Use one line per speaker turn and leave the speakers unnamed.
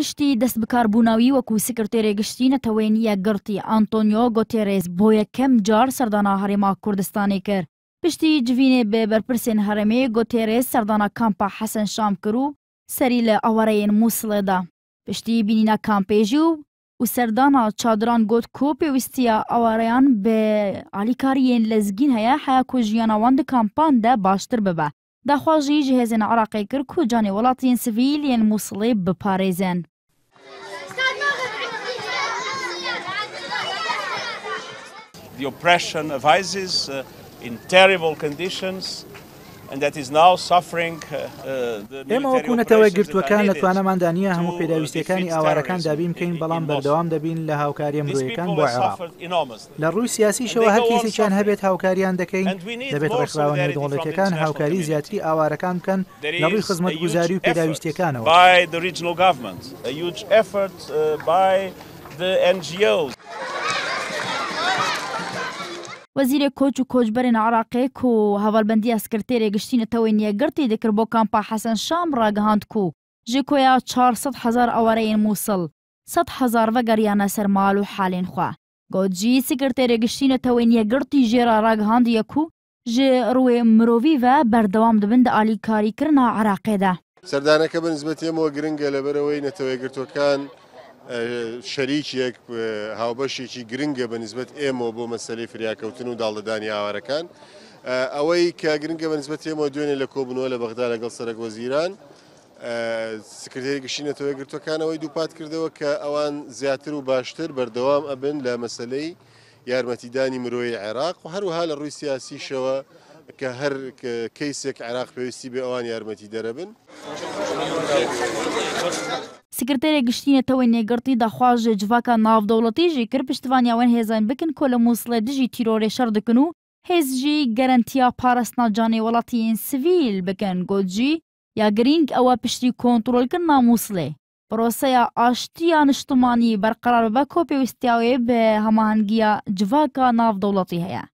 پشتی دەست بکاربوونەوەی وەکو سکرتێرە گشتی نەتەوەی یەکگرتی ئانتۆنیۆ گۆتێرێز بۆ یەکەم جار سەردانا هەرێما کوردستانی کرد. پشتی جوینێ بە بەرپرسێن هەرێمێ گۆتێرێز سەردانا کامپا حەسەن شام کرد و سەری لە ئەوەرەیەن مووسڵێدا. پشتی بینینە کامپێژی و سەردانا چادران گوت کۆ پێویستیە ئەوەرەیان بە ئالیکاریên لەزگین هەیە حیا کو ژیانەوان di کامپان de باشتر bibe. Daxwazî ji hêzên Iraqê kir ku canê welatiyên sivîl yên Mosulê biparêzin.
The oppression of ISIS in terrible conditions and that is now suffering the
ئێمە وەکو نەتەوەی گرتووەکان لە توانەماندا نییە هەموو پێداویستیەکانی ئاوارەکان دابین بکەین بەڵام بەردەوام دەبین لە هاوکاریە مرۆیەکان بۆ عێراق. لە ڕووی سیاسیشەوە هەر کەسێکیان هەبێت هاوکاریان دەکەین دەبێت ڕێکخراوە نێودەوڵەتیەکان هاوکاری زیاتری ئاوارەکان بکەن لە ڕووی خزمەتگوزاری و پێداویستیەکانەوە.
وەزیرê کۆچ و کۆچبەرên Iraqê ku hevalbendiya sekreterê giştî netewên yekgirtî dikir bo kampa Hesen Şam ragihand ku ji koya 400,000 awareyên Mosul 100,000 vegeriyane ser mal û halên xwe. Got jî sekreterê giştî netewên yekgirtî jê re ragihandiye ku ji rûyê mirovî ve berdewam dibin di alîkarîkirina Iraqê de.
Serdaneke bi nisbetî em giring e leberewê netewê girtwekan شەریکێک هاوبەشێکی گرنگە بە نسبەت ئێمە بۆ مەسەلەی فریاکەوتن و داڵدانی ئاوارەکان ئەوەی کە گرنگە بە نسبەت ئێمە دوێنێ لە کۆبوونەوە لە بەغدا لەگەڵ سەرۆک وەزیران سکرتێری گشتی نەتەوەی گرتوەکانەوەی دووپات کردەوە کە ئەوان زیاتر و باشتر بەردەوام ئەبن لە مەسەلەی یارمەتیدانی مرۆیی عێراق و هەروەها لە ڕووی سیاسیشەوە کە هەر کەیسێک عێراق پێویستی بێ ئەوان یارمەتی دەرەبن.
Sekreterê giştî netewên yekgirtî daxwaz ji civaka navdewletî jî kir piştivaniya wan hêzan bikin ku li Mosulê dijî tîrorê şer dikin û hêz jî garantiya parastina canê welatiyên sivîl bikin. Got jî ya girîng ew e piştî kontrolkirina Mosulê. Proseya aştiya niştimanî berqerar bibe ku pêwistiya wê bi hemahengiya civaka navdewletî heye.